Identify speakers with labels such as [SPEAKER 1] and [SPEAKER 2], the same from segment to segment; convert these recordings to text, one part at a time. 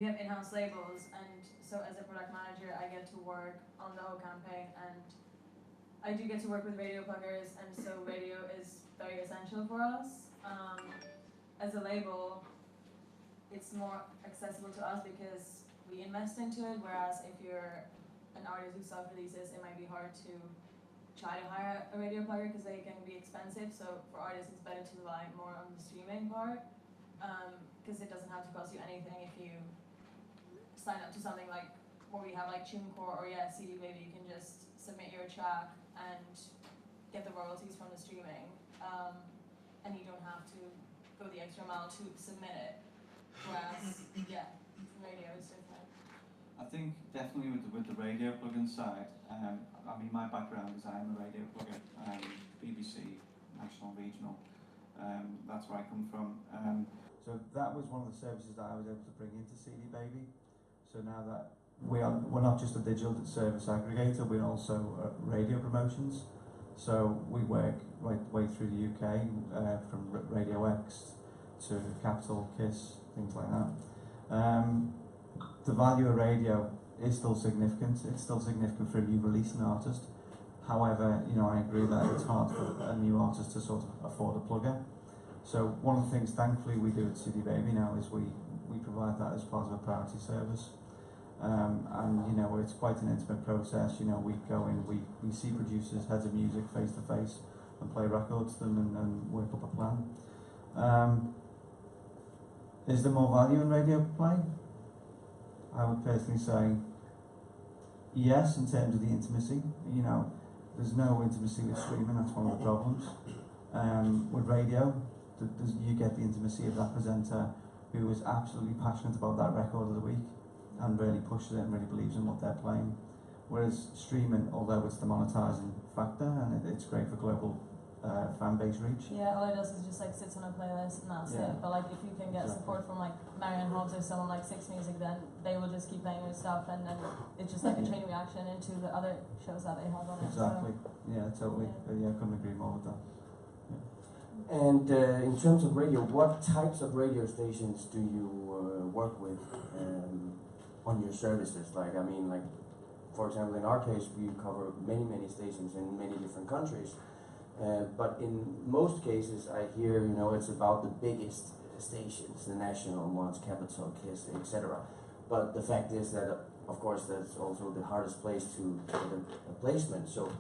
[SPEAKER 1] we have in-house labels, and so as a product manager, I get to work on the whole campaign, and I do get to work with radio pluggers, and so radio is very essential for us. As a label, it's more accessible to us because we invest into it, whereas if you're an artist who self-releases, it might be hard to try to hire a radio plugger because they can be expensive. So for artists, it's better to rely more on the streaming part because it doesn't have to cost you anything if you sign up to something like what we have, like TuneCore or CD Baby. You can just submit your track and get the royalties from the streaming, and you don't have to go the extra mile to submit it. Whereas, radio is different.
[SPEAKER 2] I think definitely with the radio plugin side, I mean my background is I'm a radio plugger, BBC, national, regional, that's where I come from. So that was one of the services that I was able to bring into CD Baby. So now that we're not just a digital service aggregator, we're also radio promotions. So we work right the way through the UK, from Radio X to Capital, Kiss, things like that. The value of radio is still significant. It's still significant for a new releasing artist. However, I agree that it's hard for a new artist to sort of afford a plugger. So one of the things, thankfully, we do at CD Baby now is we provide that as part of a priority service. And it's quite an intimate process. We go in, we see producers, heads of music face to face and play records to them and work up a plan. Is there more value in radio play? I would personally say yes, in terms of the intimacy. There's no intimacy with streaming, that's one of the problems. With radio, you get the intimacy of that presenter who is absolutely passionate about that record of the week and really pushes it and really believes in what they're playing. Whereas streaming, although it's the monetising factor and it's great for global fan base reach.
[SPEAKER 1] Yeah, all it does is just sits on a playlist and that's it. But if you can get support from Marianne Hobbs or someone like Six Music, then they will just keep playing your stuff, and then it's just a chain reaction into the other shows that they have on it.
[SPEAKER 2] Exactly.
[SPEAKER 1] So.
[SPEAKER 2] Yeah, totally. Yeah, I couldn't agree more with that.
[SPEAKER 3] And in terms of radio, what types of radio stations do you work with on your services? For example, in our case, we cover many stations in many different countries. But in most cases, I hear, it's about the biggest stations, the national ones, Capital, Kiss, etc. But the fact is that, of course, that's also the hardest place to get a placement. So,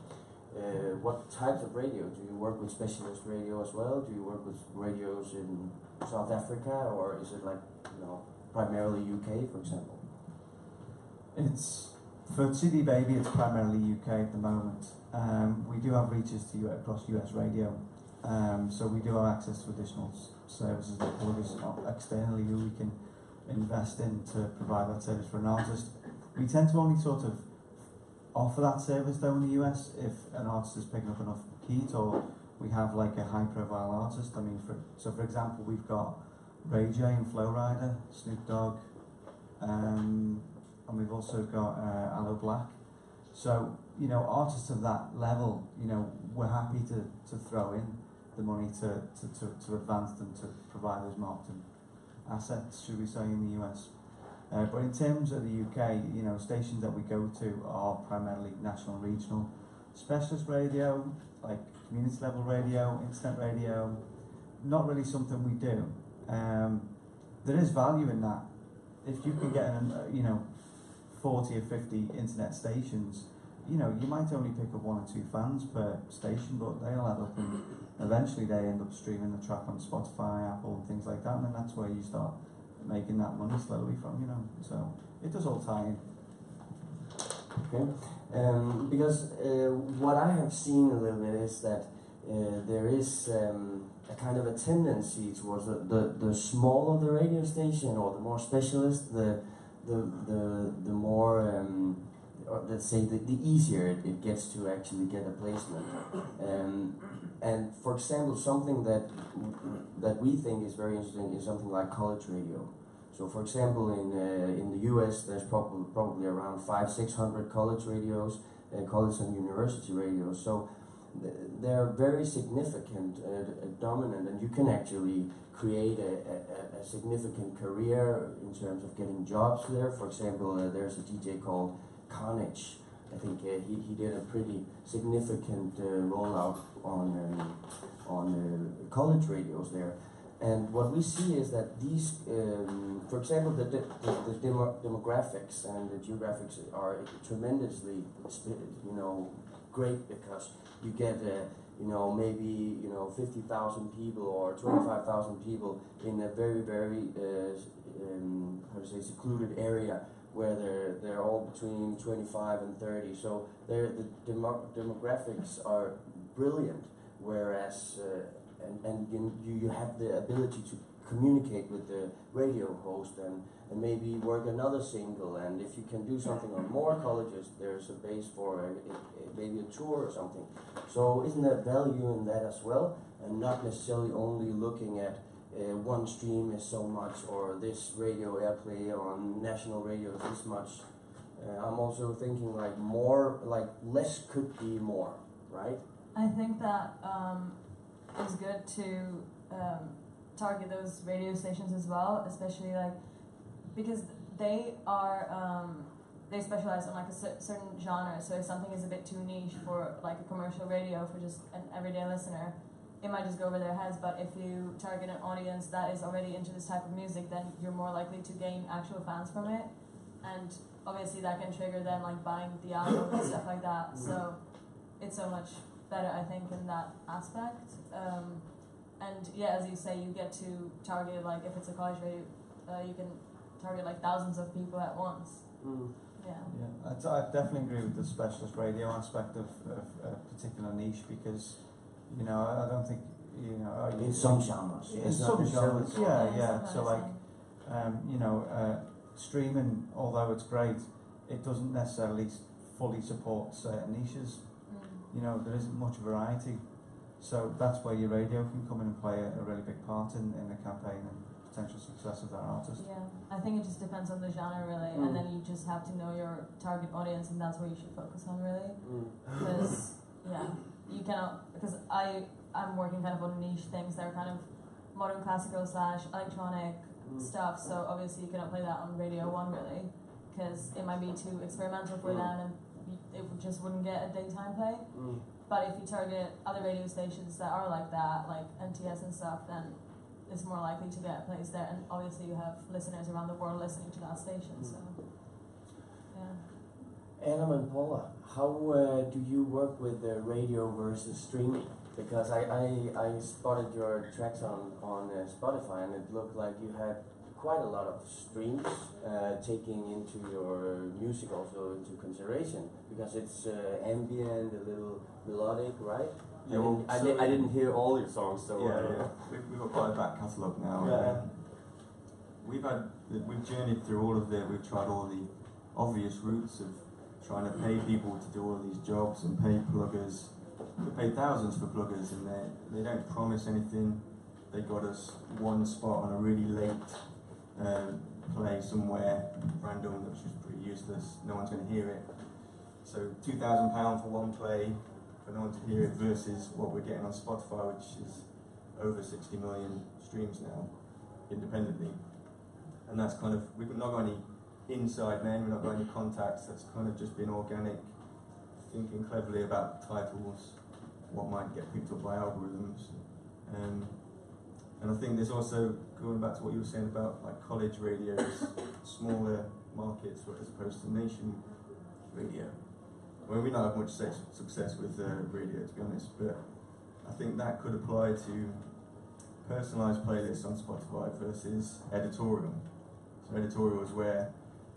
[SPEAKER 3] what types of radio? Do you work with specialist radio as well? Do you work with radios in South Africa, or is it primarily UK, for example?
[SPEAKER 2] For CD Baby, it's primarily UK at the moment. We do have reaches to across US radio, so we do have access to additional services and pluggers externally who we can invest in to provide that service for an artist. We tend to only sort of offer that service though in the US if an artist is picking up enough heat or we have a high-profile artist. I mean, for example, we've got Ray J and Flo Rida, Snoop Dogg, and we've also got Aloe Black. So, artists of that level, we're happy to throw in the money to advance them, to provide those marketing assets, should we say, in the US. But in terms of the UK, stations that we go to are primarily national and regional. Specialist radio, like community level radio, internet radio, not really something we do. There is value in that. If you can get 40 or 50 internet stations, you might only pick up 1 or 2 fans per station, but they'll add up and eventually they end up streaming the track on Spotify, Apple and things like that, and then that's where you start making that money slowly from, so it does all tie in.
[SPEAKER 3] Okay, because what I have seen a little bit is that there is a kind of a tendency towards the smaller the radio station or the more specialist, the more or let's say the easier it gets to actually get a placement. And for example, something that we think is very interesting is something like college radio. So for example, in the US, there's probably around 500-600 college radios, college and university radios. So they're very significant, dominant, and you can actually create a significant career in terms of getting jobs there. For example, there's a DJ called Carnage. I think he did a pretty significant rollout on college radios there. And what we see is that these, for example, the demographics and the geographics are tremendously, great, because you get, maybe 50,000 people or 25,000 people in a very, very, secluded area where they're all between 25 and 30. So the demographics are brilliant, whereas and you have the ability to communicate with the radio host and maybe work another single, and if you can do something on more colleges, there's a base for maybe a tour or something. So isn't there value in that as well, and not necessarily only looking at one stream is so much, or this radio airplay on national radio is this much. I'm also thinking less could be more, right?
[SPEAKER 1] I think that it's good to target those radio stations as well, especially because they are they specialize in a certain genre. So if something is a bit too niche for a commercial radio for just an everyday listener, it might just go over their heads. But if you target an audience that is already into this type of music, then you're more likely to gain actual fans from it, and obviously that can trigger them buying the album and stuff like that. So it's so much better, I think, in that aspect. And yeah, as you say, you get to target, if it's a college radio, you can target thousands of people at once. Yeah.
[SPEAKER 2] I definitely agree with the specialist radio aspect of a particular niche, because I don't think
[SPEAKER 3] in some genres.
[SPEAKER 2] In some genres, yeah. So streaming, although it's great, it doesn't necessarily fully support certain niches. There isn't much variety. So that's where your radio can come in and play a really big part in the campaign and potential success of that artist.
[SPEAKER 1] Yeah, I think it just depends on the genre really, and then you just have to know your target audience, and that's what you should focus on really. Because you cannot, because I'm working kind of on niche things that are kind of modern classical / electronic stuff, so obviously you cannot play that on Radio 1 really, because it might be too experimental for them, and it just wouldn't get a daytime play. But if you target other radio stations that are like that, like NTS and stuff, then it's more likely to get placed there. And obviously you have listeners around the world listening to that station, so yeah.
[SPEAKER 3] Adam and Paula, how do you work with radio versus streaming? Because I spotted your tracks on Spotify, and it looked like you had quite a lot of streams, taking into your music also into consideration, because it's ambient, a little melodic, right?
[SPEAKER 4] Yeah, well,
[SPEAKER 3] I didn't hear all your songs, so
[SPEAKER 4] we've got quite a back catalogue now.
[SPEAKER 3] Yeah.
[SPEAKER 4] We've journeyed through all of it. We've tried all the obvious routes of trying to pay people to do all these jobs and pay pluggers. We pay thousands for pluggers, and they don't promise anything. They got us one spot on a really late play somewhere random, which is pretty useless. No one's going to hear it. So £2,000 for one play for no one to hear it, versus what we're getting on Spotify, which is over 60 million streams now, independently. And that's kind of, we've not got any inside men, we've not got any contacts. That's kind of just been organic, thinking cleverly about titles, what might get picked up by algorithms. And I think there's also, going back to what you were saying about college radios, smaller markets as opposed to nation radio. Well, we don't have much success with radio, to be honest, but I think that could apply to personalised playlists on Spotify versus editorial. So editorial is where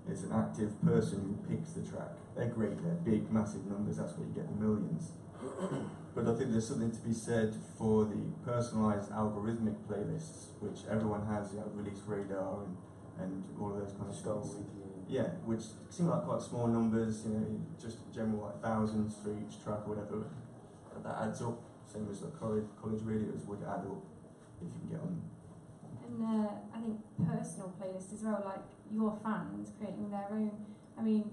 [SPEAKER 4] it's an active person who picks the track. They're great, they're big, massive numbers, that's where you get the millions. But I think there's something to be said for the personalised algorithmic playlists, which everyone has, Release Radar and all of those kind of stuff. Yeah, which seem like quite small numbers, just general thousands for each track or whatever. But that adds up, same as college radios would add up if you can get on.
[SPEAKER 5] And I think personal playlists as well, like your fans creating their own. I mean,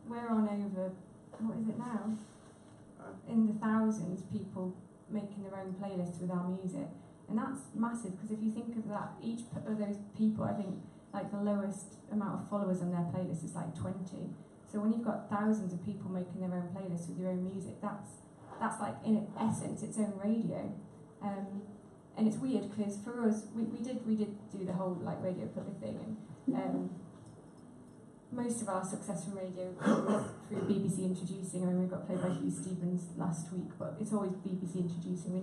[SPEAKER 5] we're on over, what is it now? in the thousands people making their own playlists with our music, and that's massive because if you think of that, each of those people, I think like the lowest amount of followers on their playlist is like 20. So when you've got thousands of people making their own playlists with your own music, that's like in essence its own radio. And it's weird because for us, we did do the whole like radio plugger thing, and most of our success from radio was through BBC introducing. I mean, we got played by Hugh Stevens last week, but it's always BBC introducing. We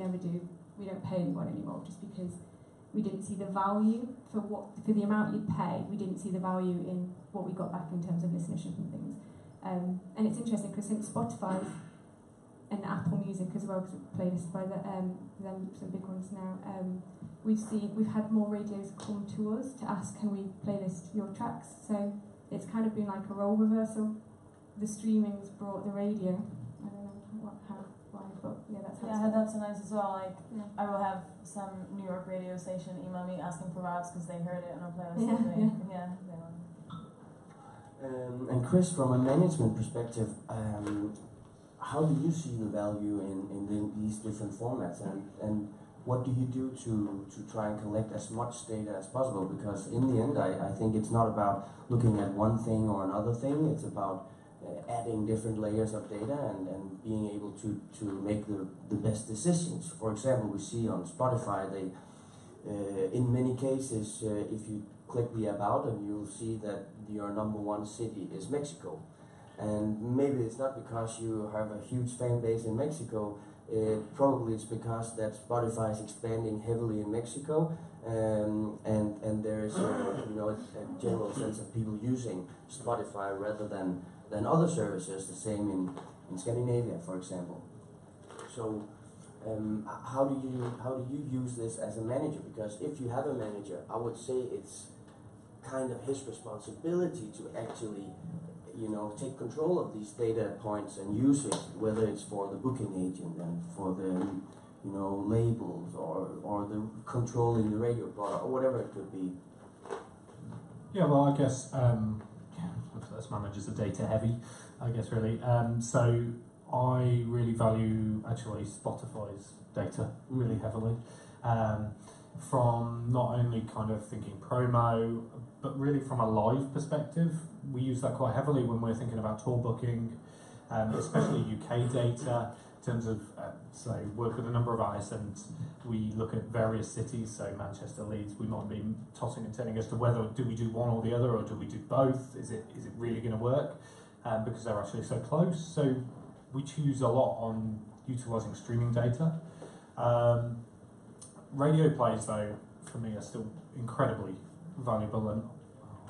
[SPEAKER 5] don't pay anyone anymore just because we didn't see the value for the amount you'd pay. We didn't see the value in what we got back in terms of listenership and things. And it's interesting because since Spotify and Apple Music as well, because we're playlisted by them some big ones now, we've had more radios come to us to ask, can we playlist your tracks? So it's kind of been like a role reversal. The streaming's brought the radio. I don't know why, but yeah, that's how
[SPEAKER 1] Yeah, I heard that's so nice as well. Like, I will have some New York radio station email me asking for raps because they heard it on a playlist.
[SPEAKER 3] And Chris, from a management perspective, how do you see the value in these different formats, and what do you do to try and collect as much data as possible? Because in the end, I think it's not about looking at one thing or another thing, it's about adding different layers of data and being able to make the best decisions. For example, we see on Spotify, they in many cases, if you click the About, and you'll see that your #1 city is Mexico. And maybe it's not because you have a huge fan base in Mexico, probably it's because that Spotify is expanding heavily in Mexico, and there's a general sense of people using Spotify rather than other services, the same in Scandinavia, for example. So how do you use this as a manager? Because if you have a manager, I would say it's kind of his responsibility to actually take control of these data points and use it, whether it's for the booking agent and for the labels or the controlling the radio product or whatever it could be.
[SPEAKER 6] Yeah, well, I guess first managers are data heavy, I guess really. So I really value actually Spotify's data really heavily. From not only kind of thinking promo, but really from a live perspective, we use that quite heavily when we're thinking about tour booking, especially UK data, in terms of, work with a number of artists and we look at various cities, so Manchester, Leeds, we might be tossing and turning as to whether do we do one or the other, or do we do both, is it really going to work, because they're actually so close. So we choose a lot on utilising streaming data. Radio plays, though, for me, are still incredibly valuable, and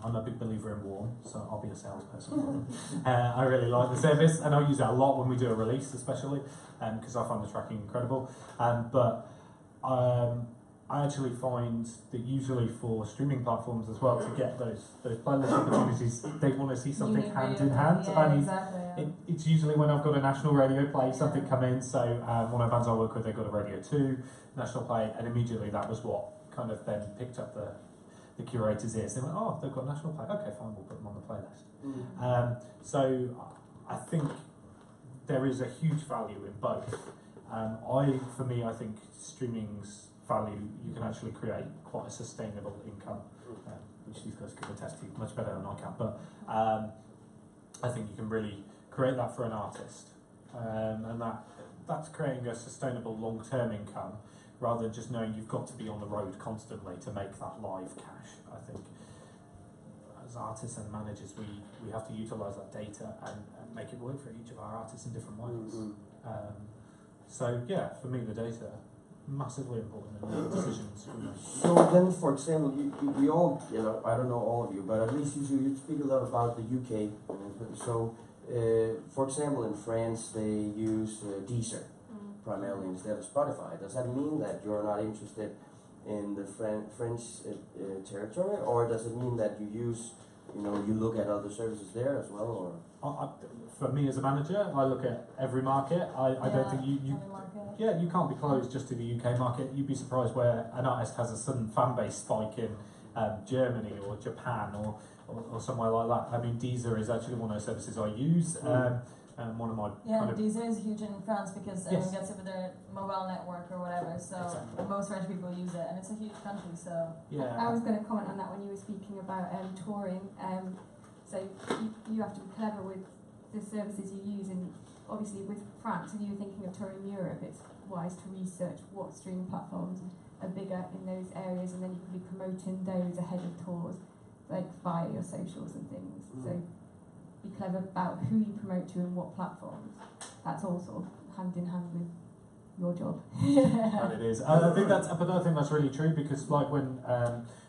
[SPEAKER 6] I'm a big believer in Warm, so I'll be a salesperson for them. I really like the service, and I use it a lot when we do a release, especially, because I find the tracking incredible. But I actually find that usually for streaming platforms as well, to get those playlist opportunities, they want to see something hand in hand.
[SPEAKER 1] Yeah, exactly. Yeah.
[SPEAKER 6] It's usually when I've got a national radio play, something come in. So one of the bands I work with, they got a Radio 2 national play, and immediately that was what kind of then picked up the curator's ears. They went, oh, they've got national play. Okay, fine, we'll put them on the playlist. So I think there is a huge value in both. For me, I think streaming's value, you can actually create quite a sustainable income, which these guys can attest to much better than I can. But I think you can really create that for an artist, and that's creating a sustainable long-term income, rather than just knowing you've got to be on the road constantly to make that live cash. I think as artists and managers, we have to utilise that data and make it work for each of our artists in different ways. So yeah, for me, the data massively important in decisions.
[SPEAKER 3] So then, for example, we all, I don't know all of you, but at least you speak a lot about the UK. So, for example, in France, they use Deezer primarily instead of Spotify. Does that mean that you're not interested in the French territory, or does it mean that you use, you look at other services there as well, or?
[SPEAKER 6] For me as a manager, I look at every market. I don't think you can't be closed just to the UK market. You'd be surprised where an artist has a sudden fan base spike in Germany or Japan or somewhere like that. I mean, Deezer is actually one of those services I use. One of my
[SPEAKER 1] Yeah,
[SPEAKER 6] kind of
[SPEAKER 1] Deezer is huge in France because
[SPEAKER 6] Yes.
[SPEAKER 1] everyone gets it with their mobile network or whatever. So
[SPEAKER 6] Exactly.
[SPEAKER 1] most French people use it, and it's a huge country. So
[SPEAKER 5] I was going to comment on that when you were speaking about touring. So you have to be clever with the services you use, and obviously with France, if you're thinking of touring Europe, it's wise to research what streaming platforms are bigger in those areas, and then you can be promoting those ahead of tours, like via your socials and things. So be clever about who you promote to and what platforms. That's all sort of hand in hand with your job.
[SPEAKER 6] And it is. I think that's really true, because like when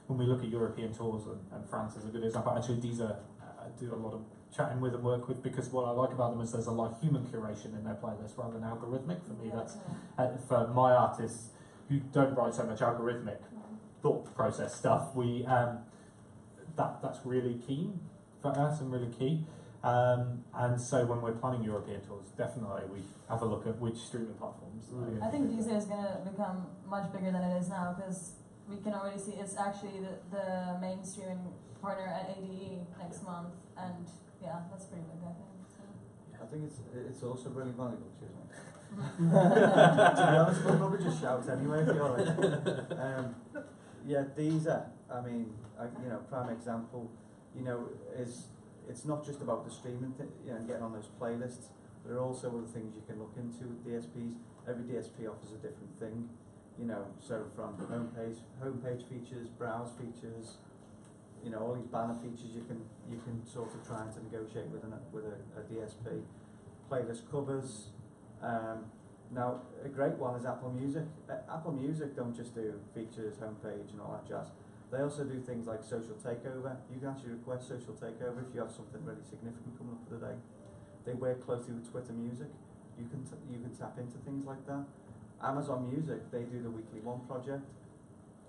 [SPEAKER 6] we look at European tours, and France is a good example. Actually, these are I do a lot of chatting with and work with, because what I like about them is there's a lot of human curation in their playlist rather than algorithmic. For me, that's for my artists who don't write so much algorithmic thought process stuff. We that's really key for us and really key. And so when we're planning European tours, definitely we have a look at which streaming platforms.
[SPEAKER 1] I think Deezer is going to become much bigger than it is now, because we can already see it's actually the main streaming partner at ADE next month, and yeah, that's pretty big, I think. So.
[SPEAKER 7] I think it's also really valuable. Excuse me. To be honest, we'll probably just shout anyway if you're like. Yeah, Deezer. I mean, prime example. Is it's not just about the streaming, getting on those playlists. There are also other things you can look into with DSPs. Every DSP offers a different thing. So from homepage features, browse features, all these banner features you can sort of try and to negotiate with a DSP. Playlist covers. Now a great one is Apple Music. Apple Music don't just do features, homepage, and all that jazz. They also do things like social takeover. You can actually request social takeover if you have something really significant coming up for the day. They work closely with Twitter Music. You can tap into things like that. Amazon Music, they do the Weekly One project,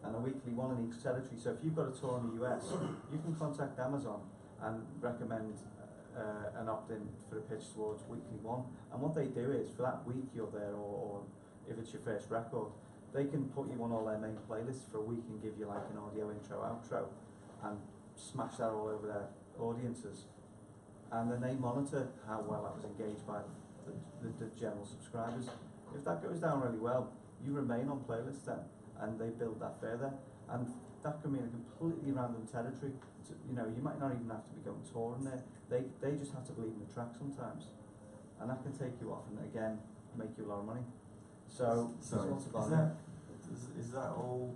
[SPEAKER 7] and a Weekly One in each territory. So if you've got a tour in the US, you can contact Amazon and recommend an opt-in for a pitch towards Weekly One. And what they do is, for that week you're there, or if it's your first record, they can put you on all their main playlists for a week and give you like an audio intro, outro, and smash that all over their audiences. And then they monitor how well that was engaged by the general subscribers. If that goes down really well, you remain on playlists then, and they build that further. And that can be in a completely random territory. You might not even have to be going touring there. They just have to believe in the track sometimes, and that can take you off and again make you a lot of money. So
[SPEAKER 4] is that all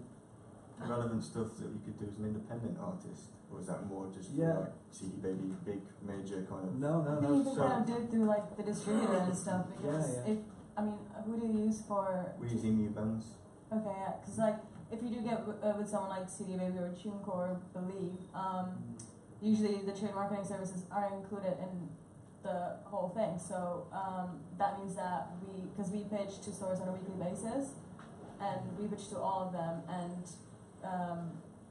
[SPEAKER 4] relevant stuff that you could do as an independent artist, or is that more just like CD Baby, big major kind of?
[SPEAKER 7] No.
[SPEAKER 1] I think you can kind of do it through like the distributor and stuff, because who do you use for?
[SPEAKER 4] We use emu bands.
[SPEAKER 1] Okay, yeah, because like if you do get with someone like CD Baby or TuneCore, Believe, usually the trade marketing services are included in the whole thing. So that means that because we pitch to stores on a weekly basis, and we pitch to all of them, and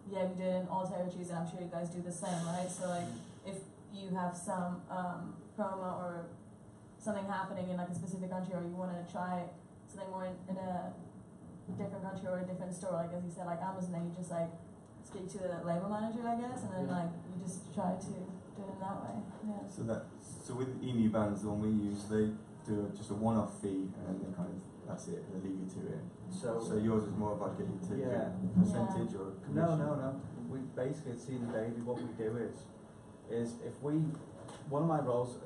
[SPEAKER 1] we do it in all territories, and I'm sure you guys do the same, right? So like if you have some promo or something happening in like a specific country, or you want to try something more in a different country or a different store, like as you said, like Amazon, then you just like speak to the label manager, I guess, and then like you just try to do it in that way. Yeah.
[SPEAKER 4] So with emu bands, the one we use, they do just a one-off fee, and then that's it. They leave you to it. So yours is more about getting to percentage or commission?
[SPEAKER 7] No. We basically at CD Baby, what we do is if one of my roles,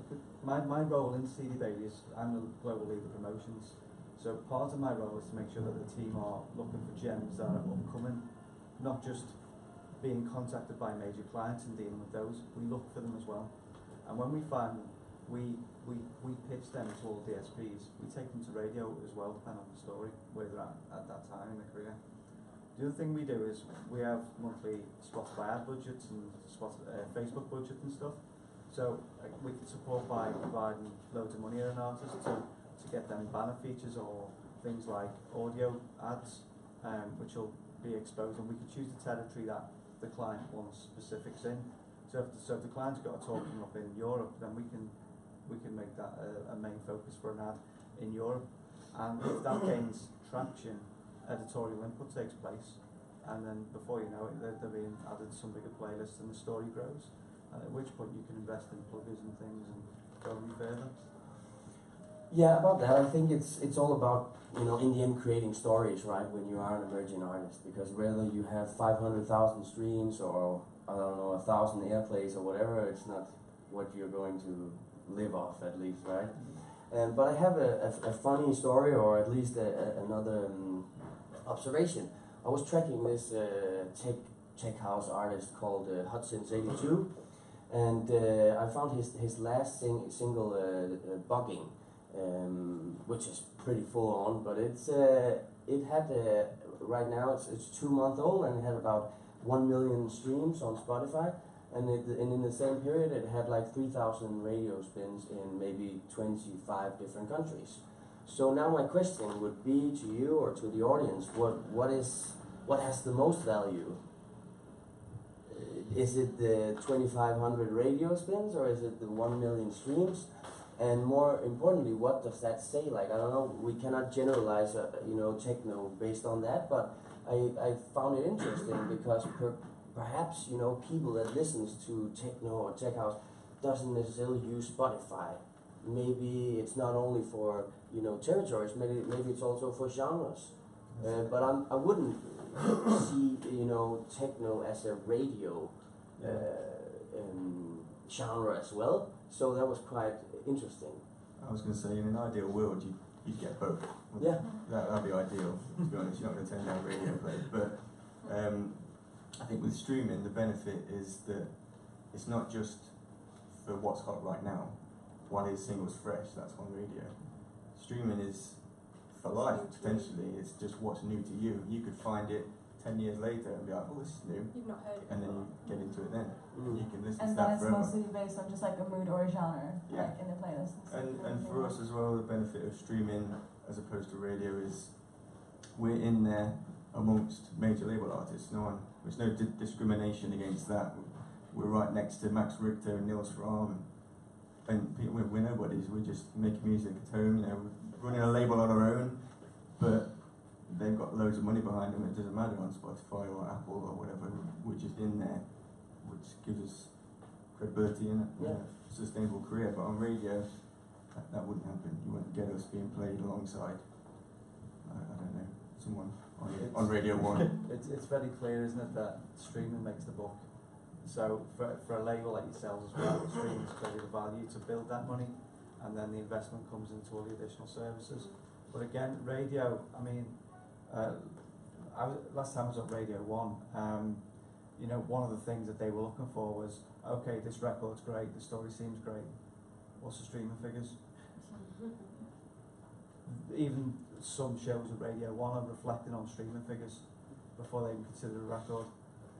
[SPEAKER 7] my role in CD Baby is I'm the global lead of promotions. So part of my role is to make sure that the team are looking for gems that are upcoming, not just being contacted by major clients and dealing with those. We look for them as well, and when we find them, we pitch them to all DSPs. We take them to radio as well, depending on the story, where they're at that time in their career. The other thing we do is we have monthly Spotify ad budgets and Facebook budget and stuff. So we can support by providing loads of money at an artist to get them banner features or things like audio ads, which will be exposed, and we can choose the territory that the client wants specifics in. So if the client's got a tour coming up in Europe, then we can make that a main focus for an ad in Europe. And if that gains traction, editorial input takes place, and then before you know it, they're being added to some bigger playlists, and the story grows. At which point you can invest in plugins and things and go any further.
[SPEAKER 3] Yeah, about that, I think it's all about, you know, in the end creating stories, right, when you are an emerging artist, because whether you have 500,000 streams or, I don't know, 1,000 airplays or whatever, it's not what you're going to live off, at least, right? But I have a funny story, or at least another observation. I was tracking this tech house artist called Hudson82, and I found his last single, Bugging, which is pretty full on, but it had right now it's 2 months old, and it had about 1 million streams on Spotify, and in the same period it had like 3,000 radio spins in maybe 25 different countries. So now my question would be to you or to the audience, what has the most value? Is it the 2,500 radio spins, or is it the 1 million streams? And more importantly, what does that say? Like, I don't know, we cannot generalize, you know, techno based on that, but I found it interesting because perhaps, you know, people that listens to techno or tech house doesn't necessarily use Spotify. Maybe it's not only for, you know, territories, maybe it's also for genres. But I wouldn't see, you know, techno as a radio genre as well. So that was quite interesting.
[SPEAKER 4] I was going to say, in an ideal world, you'd get both.
[SPEAKER 3] Yeah.
[SPEAKER 4] That'd be ideal, to be honest. You're not going to turn down radio play. But I think with streaming, the benefit is that it's not just for what's hot right now. One is singles fresh, that's on radio. Streaming is for life, potentially. It's just what's new to you. You could find it 10 years later and be like, oh, this is new.
[SPEAKER 5] You've not heard it.
[SPEAKER 4] And then you get into it then. You can listen
[SPEAKER 1] And
[SPEAKER 4] to that
[SPEAKER 1] then it's
[SPEAKER 4] forever.
[SPEAKER 1] mostly based on just like a mood or a genre,
[SPEAKER 4] Yeah.
[SPEAKER 1] like in the playlist.
[SPEAKER 4] And for us as well, the benefit of streaming as opposed to radio is we're in there amongst major label artists. There's no discrimination against that. We're right next to Max Richter and Nils Fromm, and we're nobodies. We're just making music at home. You know, we're running a label on our own, but they've got loads of money behind them. It doesn't matter on Spotify or Apple or whatever. We're just in there, which gives us credibility and a sustainable career. But on radio, that wouldn't happen. You wouldn't get us being played alongside, I don't know, someone on Radio 1.
[SPEAKER 7] It's very clear, isn't it, that streaming makes the book. So for a label like yourselves as well, streaming is clearly the value to build that money, and then the investment comes into all the additional services. But again, radio, I mean, last time I was on Radio 1, you know, one of the things that they were looking for was, okay, this record's great, the story seems great, what's the streaming figures? Even some shows at Radio 1 are reflecting on streaming figures before they even consider a record.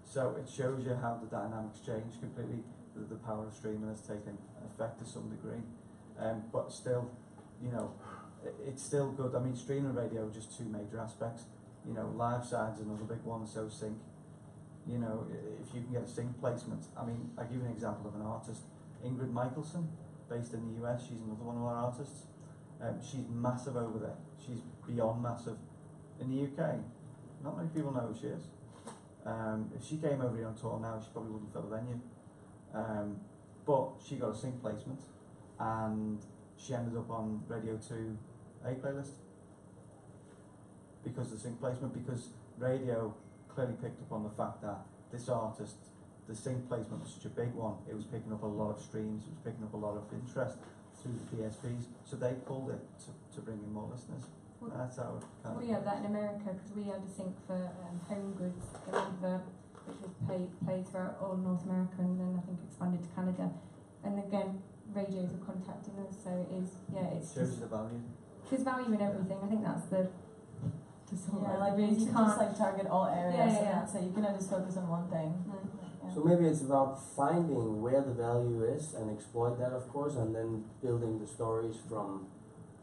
[SPEAKER 7] So it shows you how the dynamics change completely, the power of streaming has taken effect to some degree. But still, you know, it's still good. I mean, streaming radio are just two major aspects. You know, live side's another big one, so sync. You know, if you can get a sync placement. I mean, I'll give you an example of an artist. Ingrid Michaelson, based in the US, she's another one of our artists. She's massive over there. She's beyond massive. In the UK, not many people know who she is. If she came over here on tour now, she probably wouldn't fill a venue. But she got a sync placement, and she ended up on Radio 2 A playlist because of the sync placement, because radio clearly picked up on the fact that this artist, the sync placement was such a big one, it was picking up a lot of streams, it was picking up a lot of interest through the DSPs, so they pulled it to bring in more listeners. That's how it kind of
[SPEAKER 5] We had that in America because we had a sync for Home Goods in Advert, which was played throughout all North America, and then I think expanded to Canada. And again, radios are contacting us, so it is, it's
[SPEAKER 7] shows
[SPEAKER 5] just,
[SPEAKER 7] the value.
[SPEAKER 5] there's value in everything. I think that's the sort
[SPEAKER 1] Yeah,
[SPEAKER 5] of
[SPEAKER 1] like
[SPEAKER 5] you
[SPEAKER 1] you can just like target all areas, so you cannot just focus on one thing. Yeah.
[SPEAKER 3] So maybe it's about finding where the value is and exploit that, of course, and then building the stories from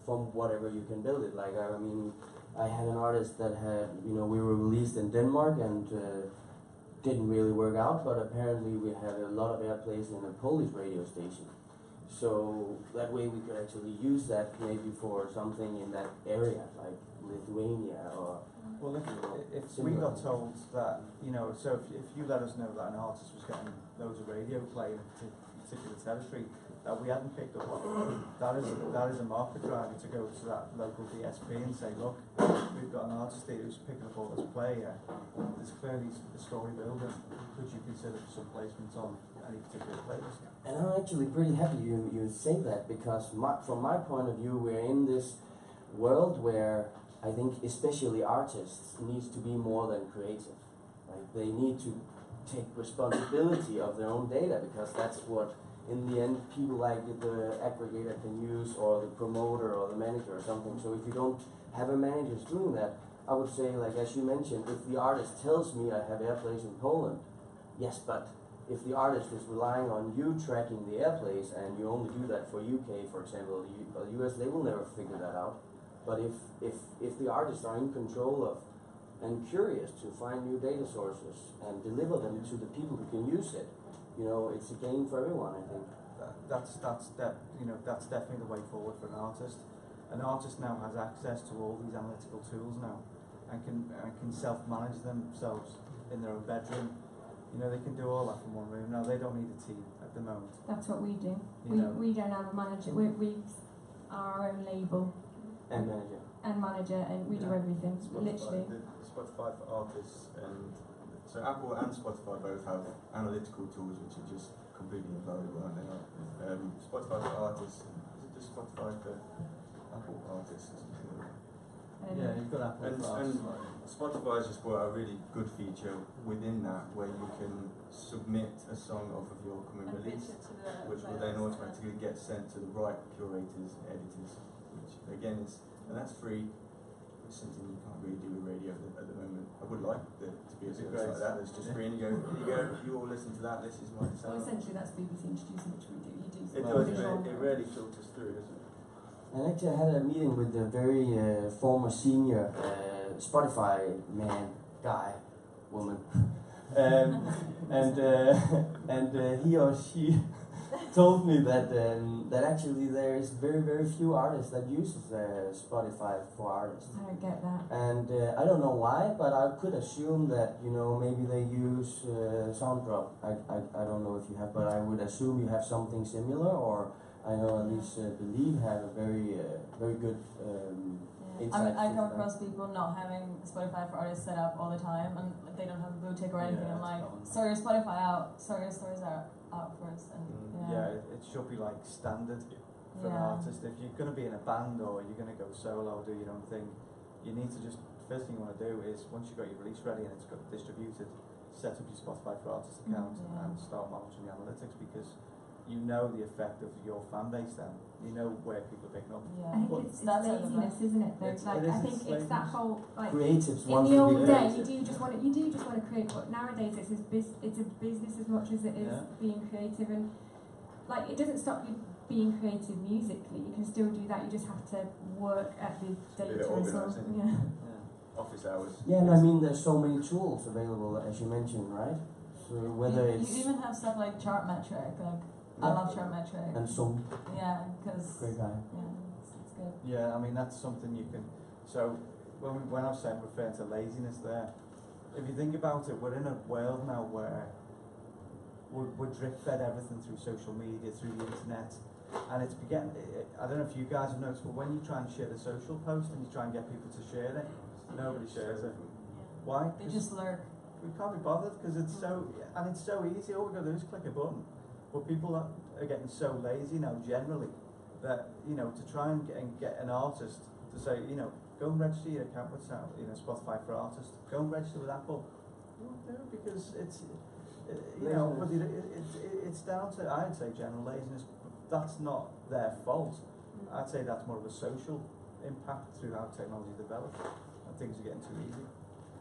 [SPEAKER 3] whatever you can build it. Like, I mean, I had an artist that had, you know, we were released in Denmark and didn't really work out, but apparently we had a lot of airplays in a Polish radio station. So that way we could actually use that maybe for something in that area, like Lithuania or...
[SPEAKER 7] Well, if we got told that, you know, so if you let us know that an artist was getting loads of radio play in a particular territory, that we hadn't picked up on. That is a market driver to go to that local DSP and say, look, we've got an artist here who's picking up all this play here. There's clearly a story building. Could you consider some placements on any particular playlist?
[SPEAKER 3] And I'm actually pretty happy you say that, because from my point of view, we're in this world where I think especially artists needs to be more than creative. Like, they need to take responsibility of their own data, because that's what in the end people like the aggregator can use, or the promoter or the manager or something. So if you don't have a manager doing that, I would say, like as you mentioned, if the artist tells me I have airplays in Poland, yes, but if the artist is relying on you tracking the airplays and you only do that for UK, for example, or the US, they will never figure that out. But if the artists are in control of and curious to find new data sources and deliver them to the people who can use it, you know, it's a gain for everyone, I think.
[SPEAKER 7] That's definitely the way forward for an artist. An artist now has access to all these analytical tools now, and can self-manage themselves in their own bedroom. You know, they can do all that from one room. Now they don't need a team at the moment.
[SPEAKER 5] That's what we do.
[SPEAKER 7] You
[SPEAKER 5] We don't have a manager. We are our own label
[SPEAKER 3] And manager.
[SPEAKER 5] and we do everything, literally.
[SPEAKER 4] Spotify for artists, and so Apple and Spotify both have analytical tools which are just completely invaluable, aren't they? Spotify for artists, is it just Spotify for Apple artists?
[SPEAKER 7] Yeah, you've got Apple
[SPEAKER 4] And Spotify has just brought a really good feature within that, where you can submit a song off of your coming
[SPEAKER 1] And
[SPEAKER 4] release,
[SPEAKER 1] pitch it to the
[SPEAKER 4] which will then automatically get sent to the right curators, editors, which again is, and that's free. It's something you can't really do with radio at the moment. I would like there to be a service like that that's just free, and you go, here you go, you all listen to that, this is my
[SPEAKER 5] Well,
[SPEAKER 4] sound.
[SPEAKER 5] essentially that's BBC introducing, which we do. You do
[SPEAKER 4] It
[SPEAKER 5] some
[SPEAKER 4] does,
[SPEAKER 5] visual.
[SPEAKER 4] but it rarely filters through, doesn't it?
[SPEAKER 3] And actually I had a meeting with a very former senior Spotify woman, and he or she told me that that actually there is very few artists that uses Spotify for artists.
[SPEAKER 5] I don't get that.
[SPEAKER 3] And I don't know why, but I could assume that, you know, maybe they use Sounddrop. I don't know if you have, but I would assume you have something similar, or I know at least Believe have a very good insight.
[SPEAKER 1] I come
[SPEAKER 3] into
[SPEAKER 1] across people not having Spotify for artists set up all the time, and they don't have a blue tick or anything.
[SPEAKER 7] Yeah,
[SPEAKER 1] I'm like,
[SPEAKER 7] it's common.
[SPEAKER 1] sort your Spotify out, sort your stories out first, and
[SPEAKER 7] It should be like standard for an
[SPEAKER 1] Yeah.
[SPEAKER 7] artist. If you're going to be in a band or you're going to go solo or do your own thing, you need to just, first thing you want to do is, once you've got your release ready and it's got distributed, set up your Spotify for Artists account
[SPEAKER 1] Yeah.
[SPEAKER 7] and start monitoring the analytics, because you know the effect of your fan base then. You know where people are picking up.
[SPEAKER 1] Yeah.
[SPEAKER 5] I think
[SPEAKER 7] Well,
[SPEAKER 5] it's
[SPEAKER 1] that's
[SPEAKER 5] laziness, isn't it? Though,
[SPEAKER 7] It's-
[SPEAKER 5] like
[SPEAKER 7] it is,
[SPEAKER 5] I think
[SPEAKER 7] it's
[SPEAKER 5] it's that
[SPEAKER 7] laziness.
[SPEAKER 5] whole like
[SPEAKER 3] Creatives
[SPEAKER 5] in
[SPEAKER 3] want
[SPEAKER 5] the
[SPEAKER 3] to
[SPEAKER 5] old
[SPEAKER 3] be
[SPEAKER 5] day,
[SPEAKER 3] creative.
[SPEAKER 5] you do just want to create, but nowadays it's it's a business as much as it is
[SPEAKER 7] Yeah.
[SPEAKER 5] being creative, and like it doesn't stop you being creative musically. You can still do that. You just have to work at the
[SPEAKER 4] bit
[SPEAKER 5] data and so
[SPEAKER 4] organised, isn't it?
[SPEAKER 5] yeah.
[SPEAKER 7] Yeah.
[SPEAKER 4] Office hours.
[SPEAKER 3] Yeah, and I mean, there's so many tools available, as you mentioned, right? So whether
[SPEAKER 1] you
[SPEAKER 3] it's
[SPEAKER 1] even have stuff like Chartmetric, like I
[SPEAKER 3] Yeah.
[SPEAKER 1] love Chartmetric.
[SPEAKER 3] and some
[SPEAKER 1] Yeah, because
[SPEAKER 3] great guy.
[SPEAKER 1] it's good.
[SPEAKER 7] Yeah, I mean that's something you can. So when I was saying referring to laziness there, if you think about it, we're in a world now where we're drip fed everything through social media, through the internet, and it's getting. I don't know if you guys have noticed, but when you try and share a social post and you try and get people to share it, nobody shares it. Why?
[SPEAKER 1] They
[SPEAKER 7] 'Cause
[SPEAKER 1] just lurk.
[SPEAKER 7] we can't be bothered because it's so easy. All we got to do is click a button. But people are getting so lazy now, generally, that to try and get an artist to say, go and register your account with Spotify for Artists. Go and register with Apple. You won't do it because it's but it's down to, I'd say, general laziness. But that's not their fault. I'd say that's more of a social impact through how technology develops and things are getting too easy.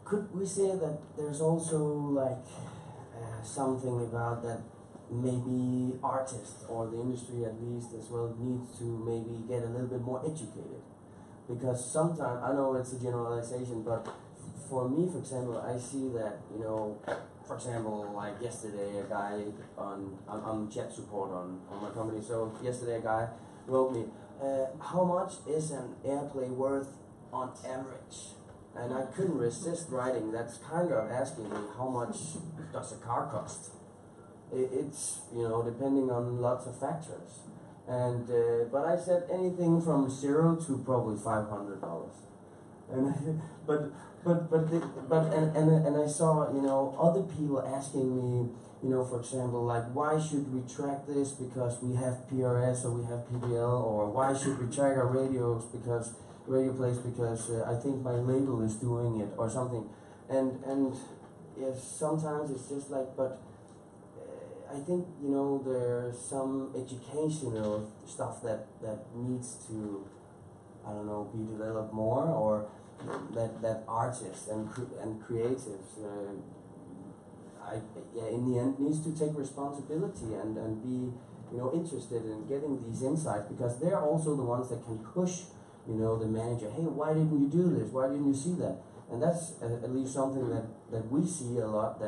[SPEAKER 3] Could we say that there's also like something about that maybe artists, or the industry at least as well, needs to maybe get a little bit more educated? Because sometimes, I know it's a generalization, but for me, for example, I see that, for example, like yesterday, a guy on chat support on my company, so yesterday a guy wrote me, how much is an airplay worth on average? And I couldn't resist writing, that's kind of asking me, how much does a car cost? It's, depending on lots of factors. And but I said anything from $0 to probably $500, and and I saw, you know, other people asking me, you know, for example, like, why should we track this because we have PRS or we have PBL, or why should we track our radio plays because I think my label is doing it or something, and yes, sometimes it's just like, but I think, you know, there's some educational stuff that needs to, I don't know, be developed more, or that artists and creatives, in the end, needs to take responsibility and be, you know, interested in getting these insights, because they're also the ones that can push, you know, the manager. Hey, why didn't you do this? Why didn't you see that? And that's at least something that we see a lot.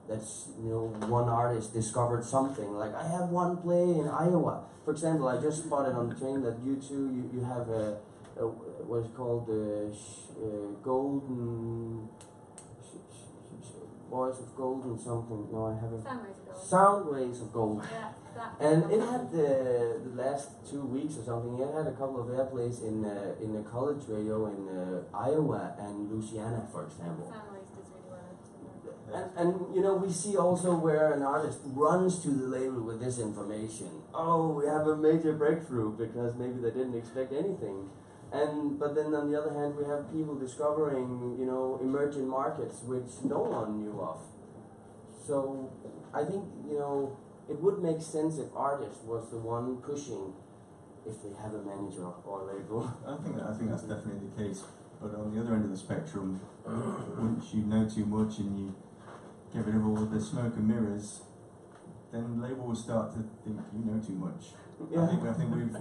[SPEAKER 3] That's, you know, one artist discovered something, like, I have one play in Iowa. For example, I just spotted on the train that you have a what's called the golden voice of golden something. No, I haven't. Sound waves of gold.
[SPEAKER 5] Yeah, that.
[SPEAKER 3] And it had the last 2 weeks or something. It had a couple of airplays in the college radio in Iowa and Louisiana, for example. And you know, we see also where an artist runs to the label with this information. Oh, we have a major breakthrough, because maybe they didn't expect anything. But then on the other hand, we have people discovering, you know, emerging markets which no one knew of. So I think, you know, it would make sense if artist was the one pushing, if they have a manager or label.
[SPEAKER 4] I think that's definitely the case. But on the other end of the spectrum, once you know too much and you get rid of all the smoke and mirrors, then labels will start to think you know too much.
[SPEAKER 3] Yeah.
[SPEAKER 4] I think we've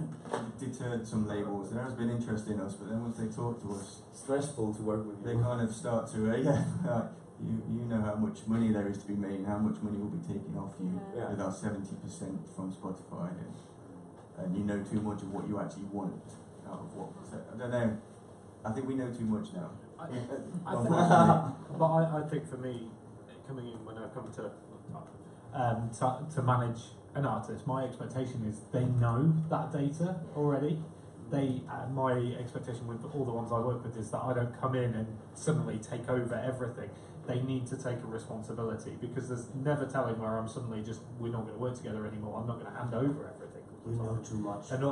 [SPEAKER 4] deterred some labels. There has been interest in us, but then once they talk to us,
[SPEAKER 3] Stressful to work with
[SPEAKER 4] they
[SPEAKER 3] you.
[SPEAKER 4] kind of start to you know how much money there is to be made and how much money will be taken off you
[SPEAKER 3] Yeah.
[SPEAKER 4] with our 70% from Spotify, and you know too much of what you actually want out of what. So, I don't know. I think we know too much now.
[SPEAKER 6] I think for me, coming in when I come to manage an artist, my expectation is they know that data already. My expectation with all the ones I work with is that I don't come in and suddenly take over everything. They need to take a responsibility, because there's never telling where I'm suddenly just, we're not going to work together anymore. I'm not going to hand over everything.
[SPEAKER 3] We know too much.
[SPEAKER 6] And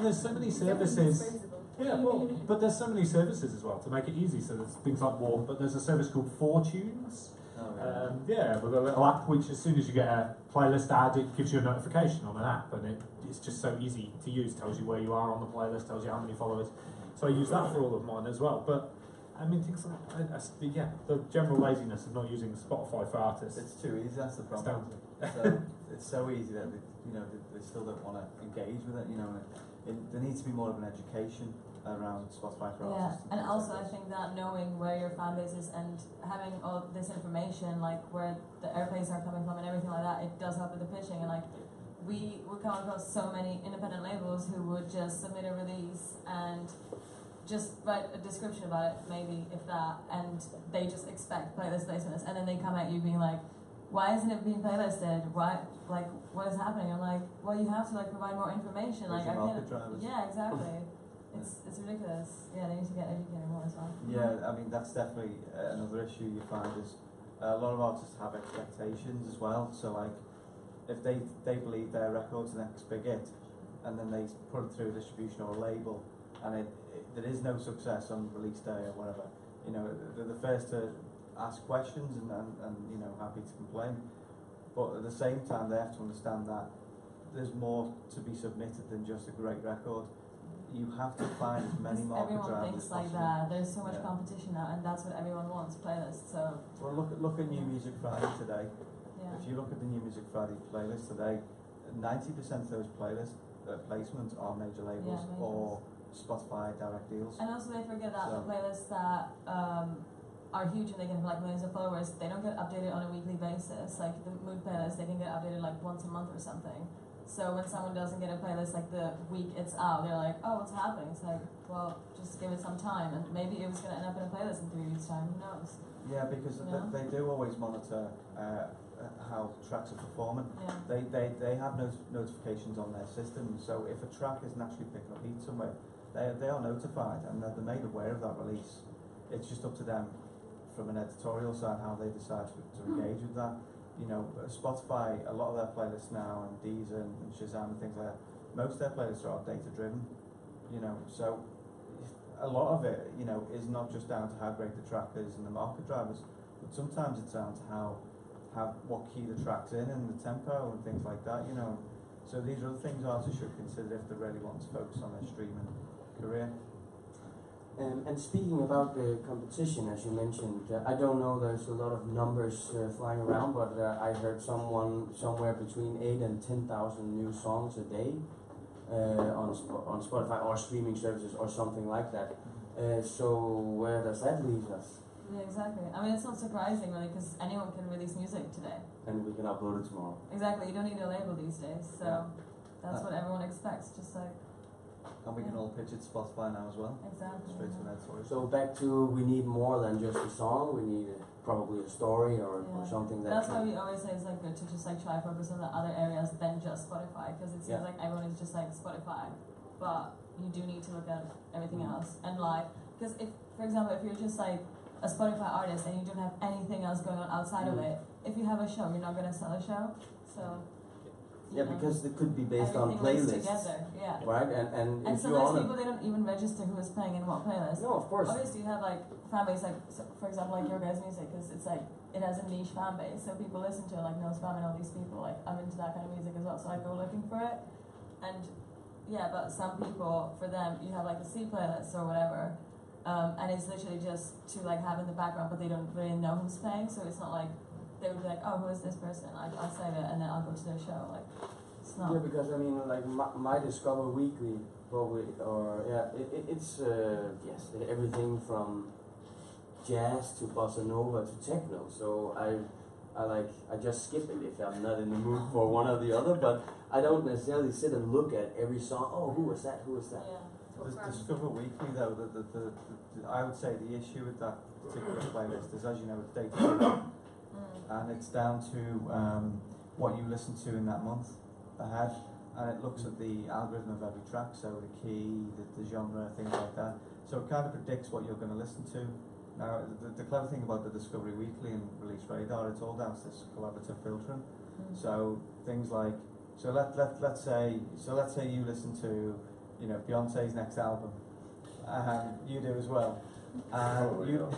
[SPEAKER 6] there's so many services. Yeah, well, but there's so many services as well to make it easy. So there's things like Warm, but there's a service called Fortunes. With a little app which, as soon as you get a playlist ad, it gives you a notification on an app, and it's just so easy to use. Tells you where you are on the playlist, tells you how many followers. So I use that for all of mine as well. But I mean, things like the general laziness of not using Spotify for artists.
[SPEAKER 7] It's too easy. That's the problem. So it's so easy that they still don't want to engage with it. You know, there needs to be more of an education around Spotify for artists.
[SPEAKER 1] And also I think that knowing where your fan base is and having all this information, like where the airplays are coming from and everything like that, it does help with the pitching. And like we would come across so many independent labels who would just submit a release and just write a description about it, maybe if that, and they just expect playlist placements, and then they come at you being like, why isn't it being playlisted? Why, like, what is happening? I'm like, well, you have to like provide more information. Like, I can't. Yeah, exactly. It's ridiculous. Yeah, they need to get educated more as well.
[SPEAKER 7] Yeah, I mean that's definitely another issue you find is a lot of artists have expectations as well. So like, if they believe their record's the next big hit, and then they put it through a distribution or a label, and there is no success on release day or whatever, you know, they're the first to ask questions and you know, happy to complain. But at the same time, they have to understand that there's more to be submitted than just a great record. You have to find as many market
[SPEAKER 1] everyone
[SPEAKER 7] drivers
[SPEAKER 1] thinks
[SPEAKER 7] as
[SPEAKER 1] like
[SPEAKER 7] possible.
[SPEAKER 1] that. There's so much competition now, and that's what everyone wants, playlists. So
[SPEAKER 7] Well, look at New Music Friday today.
[SPEAKER 1] yeah.
[SPEAKER 7] If you look at the New Music Friday playlist today, 90% of those placements are major labels
[SPEAKER 1] Yeah,
[SPEAKER 7] or Spotify direct deals.
[SPEAKER 1] And also they forget that
[SPEAKER 7] So-
[SPEAKER 1] the playlists that are huge and they can have like millions of followers, they don't get updated on a weekly basis. Like the mood playlist, they can get updated like once a month or something. So when someone doesn't get a playlist like the week it's out, they're like, oh, what's happening? It's like, well, just give it some time, and maybe it was going to end up in a playlist in 3 weeks' time. Who knows?
[SPEAKER 7] Yeah, because
[SPEAKER 1] Yeah.
[SPEAKER 7] they do always monitor how tracks are performing.
[SPEAKER 1] Yeah.
[SPEAKER 7] They have notifications on their system, so if a track isn't actually picking up heat somewhere, they are notified and they're made aware of that release. It's just up to them from an editorial side how they decide to engage with that. You know, Spotify, a lot of their playlists now, and Deezer and Shazam and things like that, most of their playlists are data driven, you know, so a lot of it, you know, is not just down to how great the track is and the market drivers, but sometimes it's down to how what key the track's in and the tempo and things like that, you know. So these are the things artists should consider if they really want to focus on their streaming career.
[SPEAKER 3] And speaking about the competition, as you mentioned, I don't know, there's a lot of numbers flying around, but I heard someone somewhere between 8 and 10,000 new songs a day on Spotify or streaming services or something like that. So where does that leave us?
[SPEAKER 1] Yeah, exactly. I mean, it's not surprising really, because anyone can release music today.
[SPEAKER 3] And we can upload it tomorrow.
[SPEAKER 1] Exactly. You don't need a label these days, so that's what everyone expects. Just like.
[SPEAKER 7] And we can all pitch it to Spotify now as well.
[SPEAKER 1] Exactly.
[SPEAKER 7] Straight to an editorial.
[SPEAKER 3] So back to, we need more than just a song, we need probably a story or something that
[SPEAKER 1] That's why we always say it's like good to just like try focus on the other areas than just Spotify, because it seems like everyone is just like Spotify, but you do need to look at everything else and live. Because if, for example, if you're just like a Spotify artist and you don't have anything else going on outside of it, if you have a show, you're not gonna sell a show. So.
[SPEAKER 3] Yeah, because it could be based on playlists,
[SPEAKER 1] together,
[SPEAKER 3] right? And if you're
[SPEAKER 1] sometimes
[SPEAKER 3] on
[SPEAKER 1] people they don't even register who is playing in what playlist.
[SPEAKER 3] no, of course.
[SPEAKER 1] Obviously, you have like fan base, like so for example, like your guys' music, because it's like it has a niche fan base, so people listen to it, like no spam and all these people. Like I'm into that kind of music as well, so I go looking for it. And but some people, for them, you have like the C playlist or whatever, and it's literally just to like have in the background, but they don't really know who's playing, so it's not like. They would be like, oh, who is this person? Like, I'll save it and then I'll go to their show. Like, it's not.
[SPEAKER 3] Yeah, because I mean, like my Discover Weekly, probably, or it's yes, everything from jazz to bossa nova to techno. So I just skip it if I'm not in the mood for one or the other. But I don't necessarily sit and look at every song. Oh, who was that? Who was that?
[SPEAKER 1] Yeah.
[SPEAKER 7] Discover Weekly, though, I would say the issue with that particular playlist is, as you know, it's data. And it's down to what you listen to in that month ahead, and it looks at the algorithm of every track, so the key, the genre, things like that. So it kind of predicts what you're going to listen to. Now, the clever thing about the Discovery Weekly and Release Radar, it's all down to this collaborative filtering. So things like, let's say you listen to, you know, Beyonce's next album, you do as well. You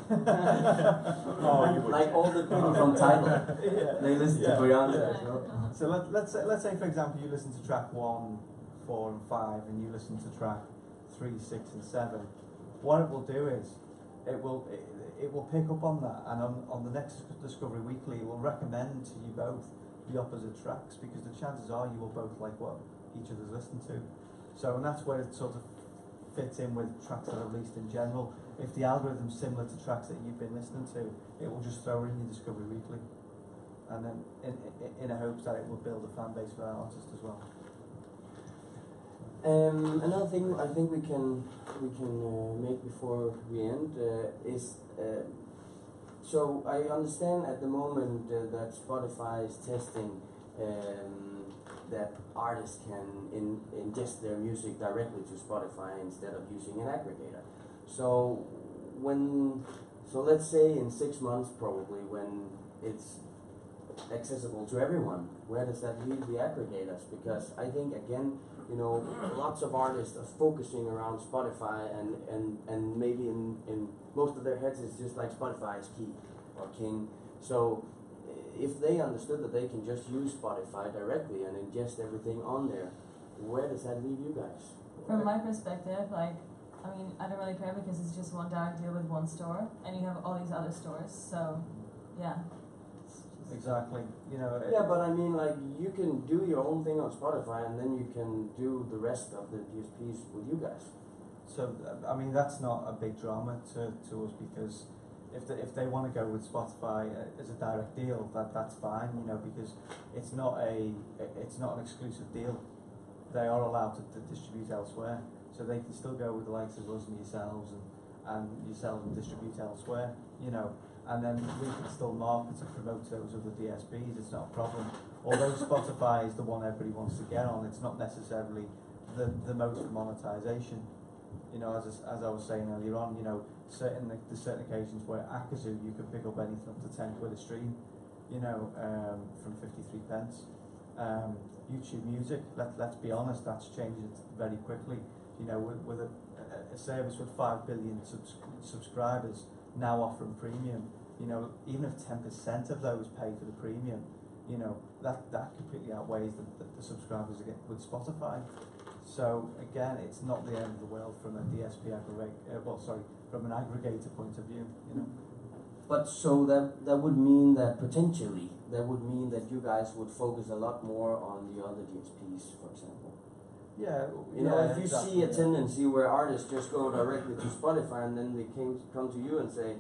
[SPEAKER 3] like all the people from Tidal, they listen to Beyonce as well.
[SPEAKER 7] So let's say for example you listen to track 1, 4 and 5 and you listen to track 3, 6 and 7. What it will do is it will pick up on that, and on the next Discovery Weekly it will recommend to you both the opposite tracks, because the chances are you will both like what each other's listened to. So, and that's where it sort of fits in with tracks that are released in general. If the algorithm's similar to tracks that you've been listening to, it will just throw in your Discovery Weekly, and then in a hopes that it will build a fan base for that artist as well.
[SPEAKER 3] Another thing I think we can make before we end is so I understand at the moment that Spotify is testing that artists can ingest their music directly to Spotify instead of using an aggregator. So let's say in 6 months probably, when it's accessible to everyone, where does that leave the aggregators? Because I think again, you know, lots of artists are focusing around Spotify and maybe in most of their heads it's just like Spotify is key or king. So if they understood that they can just use Spotify directly and ingest everything on there, where does that leave you guys?
[SPEAKER 1] From my perspective, like, I mean, I don't really care because it's just one direct deal with one store, and you have all these other stores, so, yeah.
[SPEAKER 7] Exactly. You know.
[SPEAKER 3] Yeah, but I mean, like, you can do your own thing on Spotify, and then you can do the rest of the DSPs with you guys.
[SPEAKER 7] So, I mean, that's not a big drama to us, because if they want to go with Spotify as a direct deal, that's fine, you know, because it's not an exclusive deal. They are allowed to distribute elsewhere, so they can still go with the likes of us and yourselves and yourselves and distribute elsewhere, you know. and then we can still market and promote those other DSPs. It's not a problem. Although Spotify is the one everybody wants to get on, it's not necessarily the most for monetization. You know, as I was saying earlier on, you know, there's certain occasions where Akazu you can pick up anything up to 10 quid a stream, you know, from 53 pence. YouTube Music, let's be honest, that's changed very quickly. You know, with a service with 5 billion subscribers now offering premium, you know, even if 10% of those pay for the premium, you know, that completely outweighs the subscribers you get with Spotify. So again, it's not the end of the world from a DSP from an aggregator point of view, you know.
[SPEAKER 3] But so that would mean that potentially, that would mean that you guys would focus a lot more on the other DSPs, for example.
[SPEAKER 7] Yeah,
[SPEAKER 3] you know, if you see a tendency where artists just go directly to Spotify and then they come to you and say,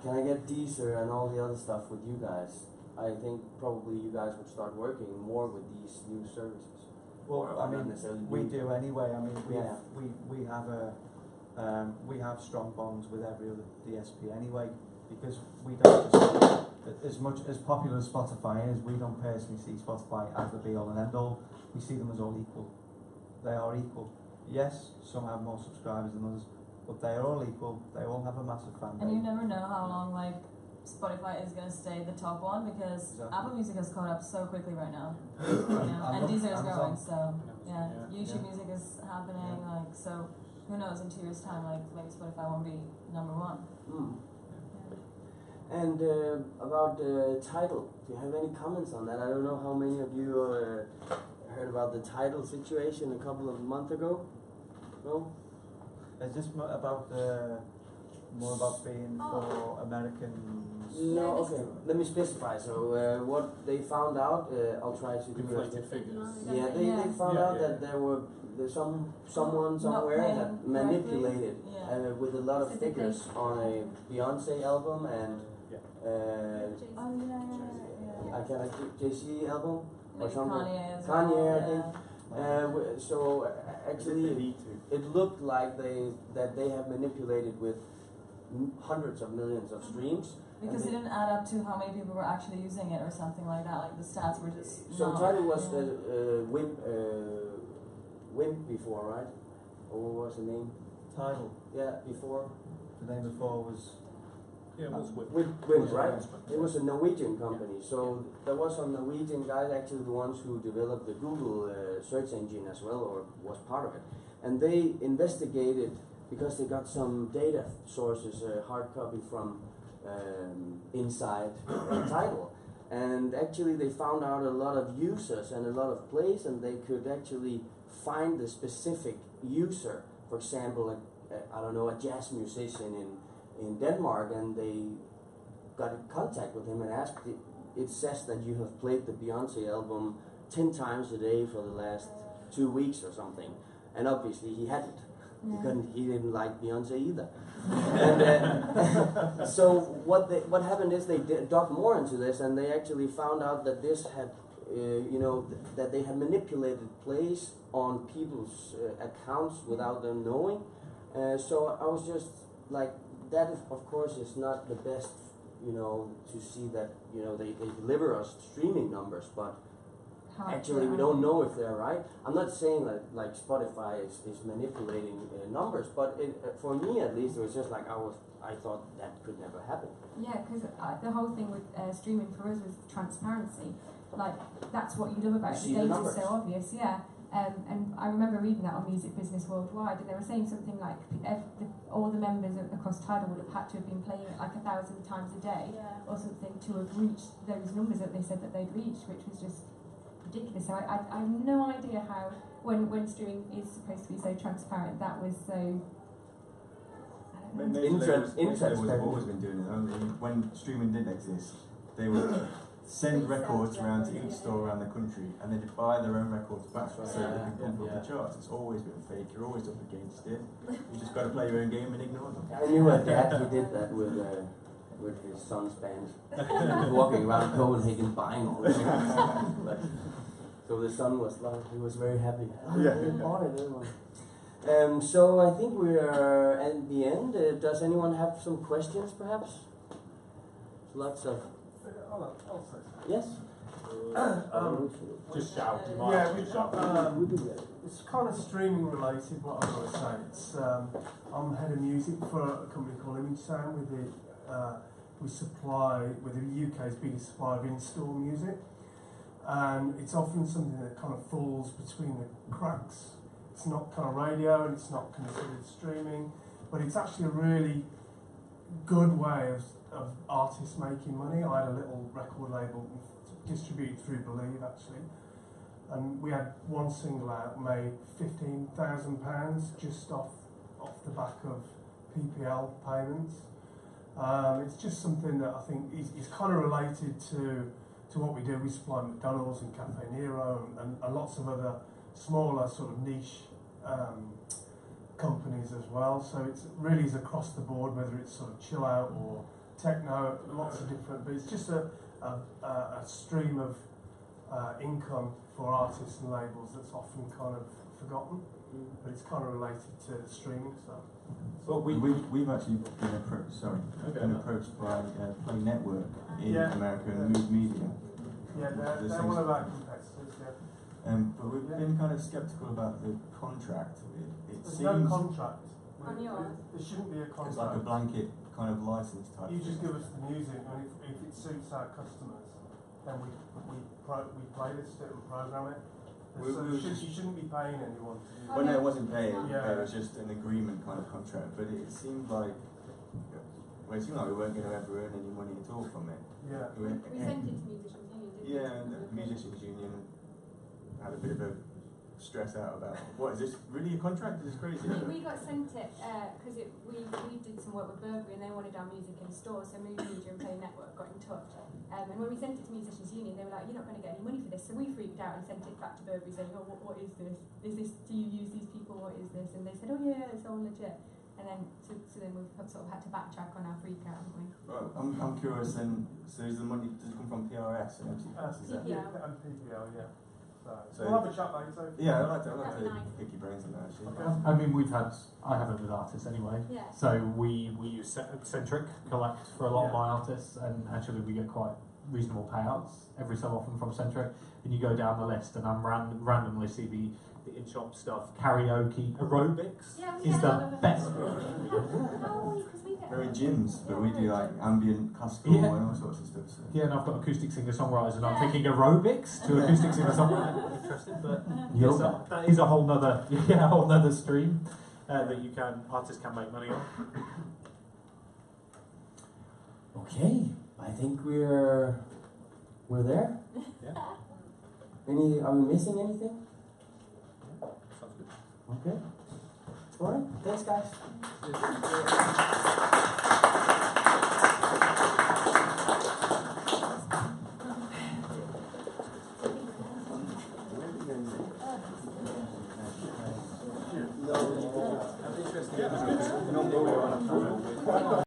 [SPEAKER 3] can I get Deezer and all the other stuff with you guys? I think probably you guys would start working more with these new services.
[SPEAKER 7] Well, I mean, we do anyway. I mean, we have strong bonds with every other DSP anyway, because we don't just, as much as popular as Spotify is, we don't personally see Spotify as the be all and end all. We see them as all equal. They are equal. Yes, some have more subscribers than others, but they are all equal. They all have a massive fan base.
[SPEAKER 1] And you never know how long like Spotify is gonna stay the top one, because
[SPEAKER 7] Exactly.
[SPEAKER 1] Apple Music has caught up so quickly right now. And Deezer is growing, so yeah. YouTube Music is happening, like, so who knows, in 2 years' time, like maybe Spotify won't be number one.
[SPEAKER 3] And about the title, do you have any comments on that? I don't know how many of you heard about the title situation a couple of months ago. No?
[SPEAKER 7] Is this more about being for Americans?
[SPEAKER 3] No, okay. Let me specify. So what they found out, I'll try to do
[SPEAKER 6] Inflated
[SPEAKER 3] it.
[SPEAKER 6] figures.
[SPEAKER 3] Yeah, they found out that there's someone somewhere that manipulated with a lot of figures on a Beyonce album and I can't JC album or something. Kanye, I think. So actually, it looked like they have manipulated with hundreds of millions of streams.
[SPEAKER 1] Because it didn't add up to how many people were actually using it or something like that. Like the stats were just.
[SPEAKER 3] So title was Wimp before, right? Or what was the name?
[SPEAKER 7] Tidal.
[SPEAKER 3] Yeah, before.
[SPEAKER 7] The name before was.
[SPEAKER 6] Yeah, it was
[SPEAKER 3] Wimp, right? It was a Norwegian company. So there was some Norwegian guys, actually the ones who developed the Google search engine as well, or was part of it. And they investigated because they got some data sources, hard copy from inside Tidal. And actually they found out a lot of users and a lot of plays, and they could actually find the specific user. For example, I don't know, a jazz musician in Denmark, and they got in contact with him and asked, it says that you have played the Beyonce album 10 times a day for the last 2 weeks or something. And obviously he hadn't. He didn't like Beyonce either. And so what happened is they dug more into this, and they actually found out that this had, that they had manipulated plays on people's accounts without them knowing. So I was just like, that of course is not the best, to see that, they deliver us streaming numbers, but actually we don't know if they're right. I'm not saying that like Spotify is manipulating numbers, but for me at least, it was just like I thought that could never happen.
[SPEAKER 5] Yeah, because the whole thing with streaming for us was transparency. Like, that's what you love about it. The data's so obvious, yeah. And I remember reading that on Music Business Worldwide, and they were saying something like all the members across Tidal would have had to have been playing it like 1,000 times a day or something to have reached those numbers that they said that they'd reached, which was just ridiculous. So I have no idea how, when streaming is supposed to be so transparent, that was so. I don't know.
[SPEAKER 4] Interest have always been doing it. When streaming didn't exist, they would send records around to each store around the country, and they'd buy their own records back so they could pump up the charts. It's always been fake. You're always up against it. You just got to play your own game and ignore them.
[SPEAKER 3] I knew a dad who did that with his son's band. He was walking around Copenhagen buying all the records. So the son was like, he was very happy. He bought it, everyone. So I think we are at the end. Does anyone have some questions, perhaps? lots of
[SPEAKER 8] I'll say something.
[SPEAKER 3] yes.
[SPEAKER 6] Just shout. You might
[SPEAKER 8] Yeah,
[SPEAKER 6] have to
[SPEAKER 8] we've
[SPEAKER 6] shout.
[SPEAKER 8] got, it's kind of streaming related, what I'm going to say. It's, I'm head of music for a company called Image Sound. We supply, we're the UK's biggest supplier of in-store music. And it's often something that kind of falls between the cracks. It's not kind of radio and it's not considered streaming, but it's actually a really good way of artists making money. I had a little record label distributed through Believe actually, and we had one single out, made £15,000 just off the back of PPL payments. It's just something that I think is kind of related to what we do. We supply McDonald's and Cafe Nero and lots of other smaller sort of niche companies as well. So it really is across the board, whether it's sort of chill out or techno, lots of different. But it's just a stream of income for artists and labels that's often kind of forgotten, but it's kind of related to the streaming stuff.
[SPEAKER 4] Well, we've actually been approached by Play Network in America and Move Media.
[SPEAKER 8] Yeah, they're one of our competitors, yeah.
[SPEAKER 4] But we've been kind of sceptical about the contract. It
[SPEAKER 8] There's
[SPEAKER 4] seems
[SPEAKER 8] no contract.
[SPEAKER 5] On yours?
[SPEAKER 8] There shouldn't be a contract.
[SPEAKER 4] it's like a blanket kind of license type.
[SPEAKER 8] You just
[SPEAKER 4] thing.
[SPEAKER 8] give us the music, and if it suits our customers, then we playlist it and program it. You shouldn't be paying anyone to do
[SPEAKER 4] Well, no, it wasn't paying.
[SPEAKER 8] Yeah.
[SPEAKER 4] It was just an agreement kind of contract. But it seemed like, well, it seemed like we weren't going to ever earn any money at all from it.
[SPEAKER 8] Yeah.
[SPEAKER 5] We sent it to Musicians Union, didn't we?
[SPEAKER 4] Yeah, and the Musicians Union had a bit of a stress out about, what, is this really a contract? This is crazy.
[SPEAKER 5] We got sent it because we did some work with Burberry and they wanted our music in store, so Move Media and Play Network got in touch. And when we sent it to Musicians Union, they were like, you're not going to get any money for this. So we freaked out and sent it back to Burberry saying, oh, what is this? Is this, do you use these people? What is this? And they said, oh yeah, it's all legit. And then, so then we've sort of had to backtrack on our freak out, haven't we?
[SPEAKER 4] Well, I'm curious then, so is the money, does it come from PRS and MCPS? Is that?
[SPEAKER 5] PPL.
[SPEAKER 8] And PPL, yeah.
[SPEAKER 4] So-
[SPEAKER 8] We'll have a chat later.
[SPEAKER 4] Yeah, I'd like to
[SPEAKER 5] That'd be nice.
[SPEAKER 4] pick your brains on that actually.
[SPEAKER 8] Okay.
[SPEAKER 6] I mean, I have it with artists anyway.
[SPEAKER 5] Yeah.
[SPEAKER 6] So we use Centric Collect for a lot of my artists, and actually we get quite reasonable payouts every so often from Centric. And you go down the list, and I'm randomly see the in-shop stuff. Karaoke, aerobics
[SPEAKER 5] Yeah, we
[SPEAKER 6] is
[SPEAKER 5] get
[SPEAKER 6] the
[SPEAKER 5] all of it.
[SPEAKER 6] best.
[SPEAKER 5] No, because we get.
[SPEAKER 4] We're in gyms, but we do like ambient, classical,
[SPEAKER 6] Yeah.
[SPEAKER 4] and all sorts of stuff. So.
[SPEAKER 6] Yeah, and I've got acoustic singer-songwriters, and I'm
[SPEAKER 5] Yeah.
[SPEAKER 6] thinking aerobics to acoustic singer-songwriter. Interesting, but yes,
[SPEAKER 3] Yoga.
[SPEAKER 6] that is a whole nother stream that artists can make money on.
[SPEAKER 3] Okay, I think we're there.
[SPEAKER 6] Yeah.
[SPEAKER 3] Are we missing anything?
[SPEAKER 6] Sounds good.
[SPEAKER 3] Okay. All right. Thanks, guys.
[SPEAKER 7] No, I'm interested in